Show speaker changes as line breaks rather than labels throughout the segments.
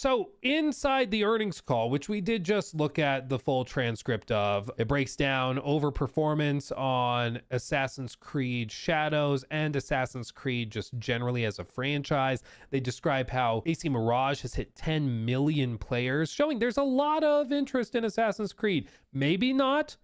So inside the earnings call, which we did just look at the full transcript of, it breaks down overperformance on Assassin's Creed Shadows and Assassin's Creed just generally as a franchise. They describe how AC Mirage has hit 10 million players, showing there's a lot of interest in Assassin's Creed. Maybe not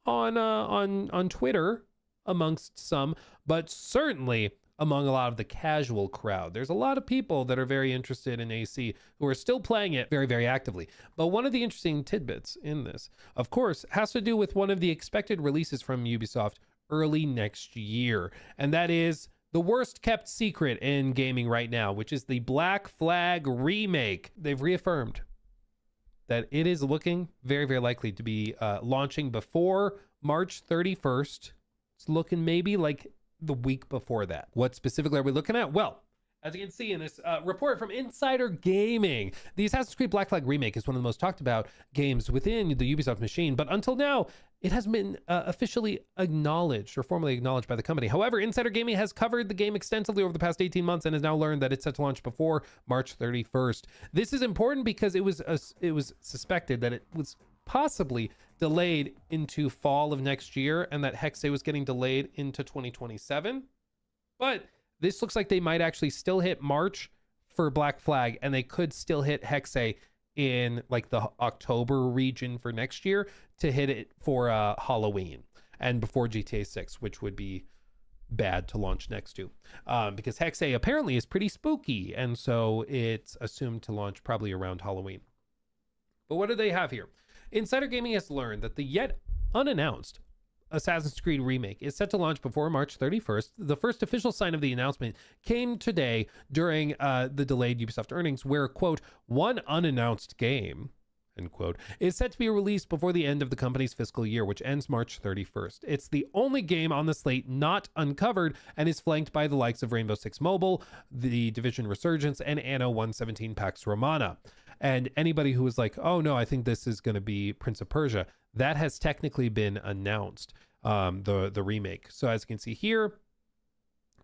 on Twitter amongst some, but certainly among a lot of the casual crowd. There's a lot of people that are very interested in AC who are still playing it very, very actively. But one of the interesting tidbits in this, of course, has to do with one of the expected releases from Ubisoft early next year. And that is the worst kept secret in gaming right now, which is the Black Flag remake. They've reaffirmed that it is looking very, very likely to be launching before March 31st. It's looking maybe like the week before that. What specifically are we looking at? Well, as you can see in this report from Insider Gaming, the Assassin's Creed Black Flag remake is one of the most talked about games within the Ubisoft machine, but until now, it hasn't been officially acknowledged or formally acknowledged by the company. However, Insider Gaming has covered the game extensively over the past 18 months and has now learned that it's set to launch before March 31st. This is important because it was suspected that it was possibly delayed into fall of next year and that Hexe was getting delayed into 2027. But this looks like they might actually still hit March for Black Flag, and they could still hit Hexe in like the October region for next year to hit it for Halloween and before GTA 6, which would be bad to launch next to, because Hexe apparently is pretty spooky, and so it's assumed to launch probably around Halloween. But what do they have here? Insider Gaming has learned that the yet unannounced Assassin's Creed Remake is set to launch before March 31st. The first official sign of the announcement came today during the delayed Ubisoft earnings, where, quote, one unannounced game, end quote, is set to be released before the end of the company's fiscal year, which ends March 31st. It's the only game on the slate not uncovered and is flanked by the likes of Rainbow Six Mobile, The Division Resurgence, and Anno 117 Pax Romana. And anybody who was like, oh no, I think this is going to be Prince of Persia, that has technically been announced, the remake. So as you can see here,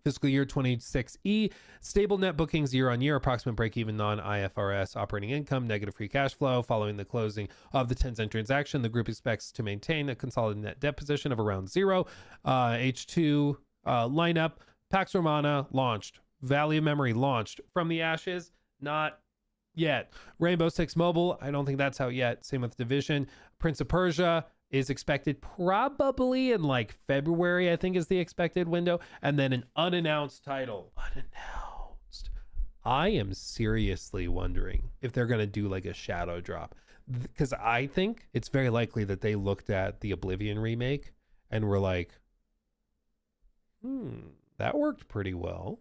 fiscal year 26E, stable net bookings year on year, approximate break-even non-IFRS operating income, negative free cash flow. Following the closing of the Tencent transaction, the group expects to maintain a consolidated net debt position of around zero. H2 lineup, Pax Romana launched, Valley of Memory launched, From the Ashes, not yet. Rainbow Six Mobile, I don't think that's out yet. Same with Division. Prince of Persia is expected probably in like February, I think is the expected window. And then an unannounced title. Unannounced. I am seriously wondering if they're going to do like a shadow drop, because I think it's very likely that they looked at the Oblivion remake and were like, that worked pretty well.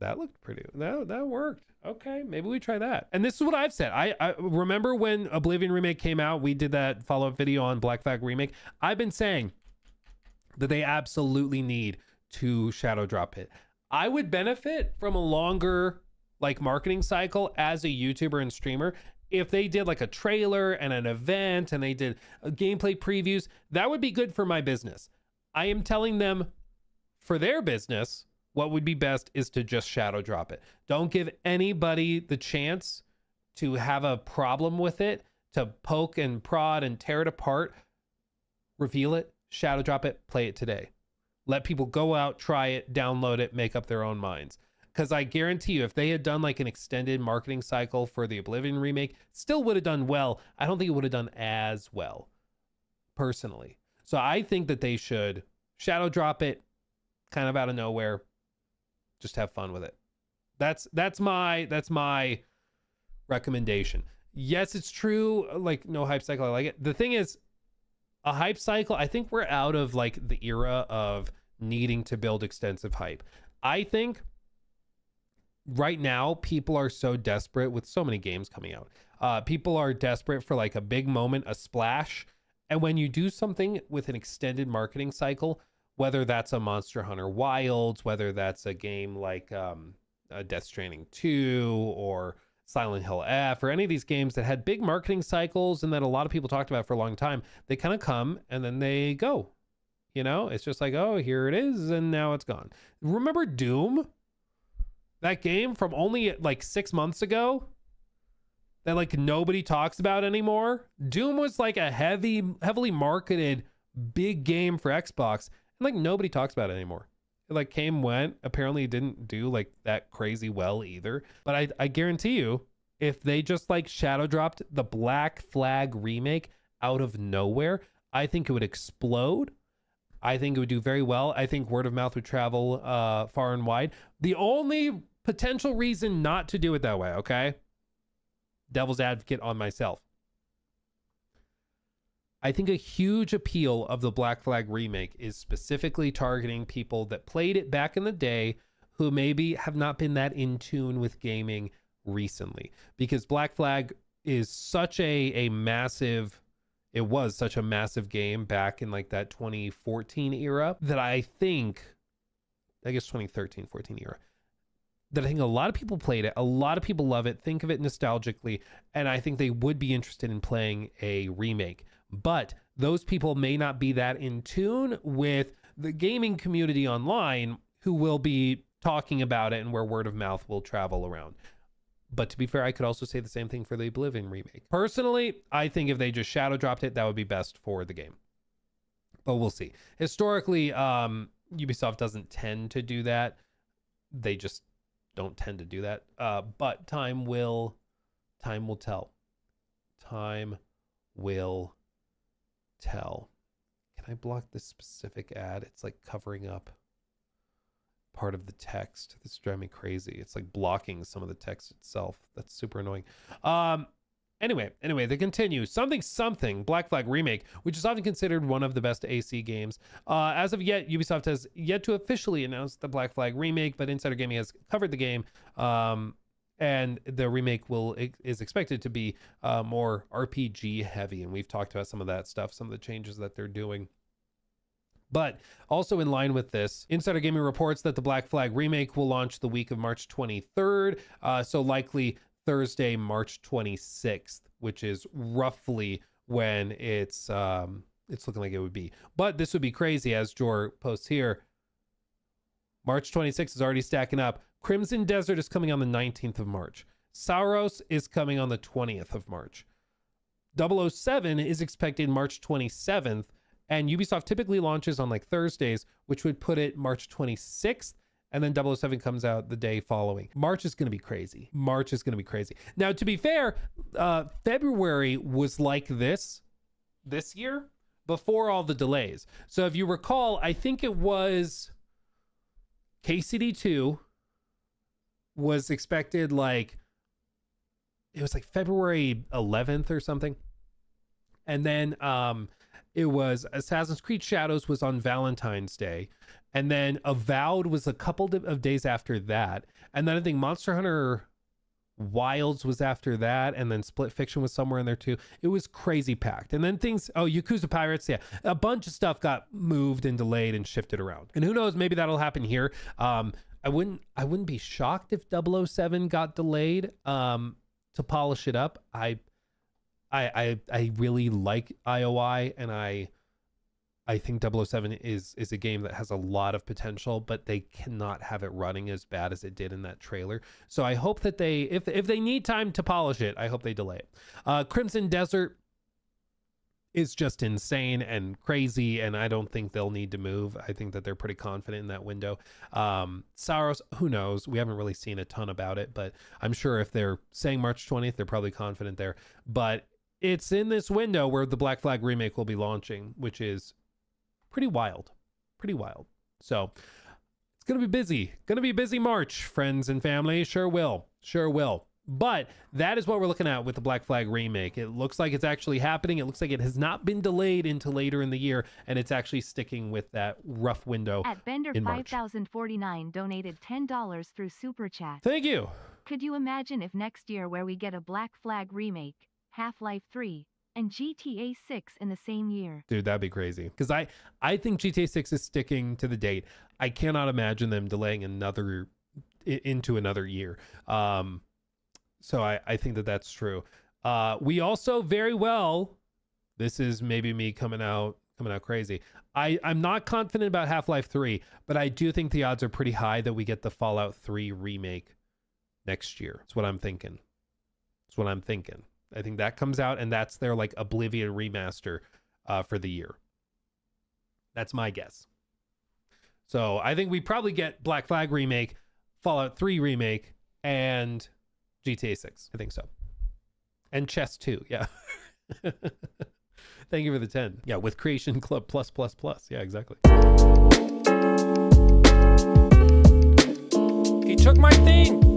That looked pretty, that worked. Okay, maybe we try that. And this is what I've said. I remember when Oblivion Remake came out, we did that follow-up video on Black Flag Remake. I've been saying that they absolutely need to shadow drop it. I would benefit from a longer like marketing cycle as a YouTuber and streamer if they did like a trailer and an event and they did gameplay previews. That would be good for my business. I am telling them for their business, what would be best is to just shadow drop it. Don't give anybody the chance to have a problem with it, to poke and prod and tear it apart. Reveal it, shadow drop it, play it today. Let people go out, try it, download it, make up their own minds. Because I guarantee you, if they had done like an extended marketing cycle for the Oblivion remake, still would have done well. I don't think it would have done as well, personally. So I think that they should shadow drop it kind of out of nowhere. Just have fun with it. That's my recommendation. Yes, it's true. Like no hype cycle. I like it. The thing is, a hype cycle, I think we're out of like the era of needing to build extensive hype. I think right now people are so desperate with so many games coming out. People are desperate for like a big moment, a splash. And when you do something with an extended marketing cycle, whether that's a Monster Hunter Wilds, whether that's a game like Death Stranding 2 or Silent Hill F, or any of these games that had big marketing cycles and that a lot of people talked about for a long time, they kind of come and then they go. You know, it's just like, oh, here it is, and now it's gone. Remember Doom? That game from only like 6 months ago that like nobody talks about anymore. Doom was like a heavily marketed big game for Xbox, and like nobody talks about it anymore. It like came, went, apparently didn't do like that crazy well either. But I guarantee you, if they just like shadow dropped the Black Flag remake out of nowhere, I think it would explode. I think it would do very well. I think word of mouth would travel far and wide. The only potential reason not to do it that way, okay? Devil's advocate on myself. I think a huge appeal of the Black Flag remake is specifically targeting people that played it back in the day who maybe have not been that in tune with gaming recently. Because Black Flag is such a massive, it was such a massive game back in like that 2014 era that I guess 2013, 14 era, that I think a lot of people played it. A lot of people love it, think of it nostalgically, and I think they would be interested in playing a remake. But those people may not be that in tune with the gaming community online who will be talking about it and where word of mouth will travel around. But to be fair, I could also say the same thing for the Oblivion remake. Personally, I think if they just shadow dropped it, that would be best for the game. But we'll see. Historically, Ubisoft doesn't tend to do that. They just don't tend to do that. But time will tell. Time will tell. Can I block this specific ad? It's like covering up part of the text. This is driving me crazy. It's like blocking some of the text itself. That's super annoying. Anyway, they continue. Something Black Flag remake, which is often considered one of the best AC games. As of yet, Ubisoft has yet to officially announce the Black Flag remake, but Insider Gaming has covered the game. And the remake is expected to be more RPG heavy, and we've talked about some of that stuff, some of the changes that they're doing. But also in line with this, Insider Gaming reports that the Black Flag remake will launch the week of March 23rd, so likely Thursday, March 26th, which is roughly when it's looking like it would be. But this would be crazy, as Jor posts here. March 26th is already stacking up. Crimson Desert is coming on the 19th of March. Sauros is coming on the 20th of March. 007 is expected March 27th, and Ubisoft typically launches on like Thursdays, which would put it March 26th, and then 007 comes out the day following. March is going to be crazy. March is going to be crazy. Now, to be fair, February was like this year before all the delays. So if you recall, I think it was KCD2 was expected like, it was like February 11th or something. And then it was Assassin's Creed Shadows was on Valentine's Day. And then Avowed was a couple of days after that. And then I think Monster Hunter Wilds was after that. And then Split Fiction was somewhere in there too. It was crazy packed. And then Yakuza Pirates, yeah. A bunch of stuff got moved and delayed and shifted around. And who knows, maybe that'll happen here. I wouldn't be shocked if 007 got delayed to polish it up. I really like IOI, and I think 007 is a game that has a lot of potential, but they cannot have it running as bad as it did in that trailer. So I hope that if they need time to polish it, I hope they delay it. Crimson Desert is just insane and crazy, and I don't think they'll need to move. I think that they're pretty confident in that window. Sauros, who knows? We haven't really seen a ton about it, but I'm sure if they're saying March 20th, they're probably confident there. But it's in this window where the Black Flag remake will be launching, which is pretty wild. So it's going to be busy. Going to be a busy March, friends and family. Sure will. But that is what we're looking at with the Black Flag remake. It looks like it's actually happening. It looks like it has not been delayed into later in the year, and it's actually sticking with that rough window.
At Bender 5049 donated $10 through Super Chat.
Thank you.
Could you imagine if next year where we get a Black Flag remake, Half-Life 3, and GTA 6 in the same year?
Dude, that'd be crazy. Because I think GTA 6 is sticking to the date. I cannot imagine them delaying into another year. So I think that that's true. We also very well, this is maybe me coming out coming out crazy. I'm not confident about Half-Life 3, but I do think the odds are pretty high that we get the Fallout 3 remake next year. That's what I'm thinking. I think that comes out, and that's their like Oblivion remaster for the year. That's my guess. So I think we probably get Black Flag remake, Fallout 3 remake, and GTA 6. I think so. And Chess 2. Yeah. Thank you for the 10. Yeah, with Creation Club plus. Yeah, exactly. He took my thing.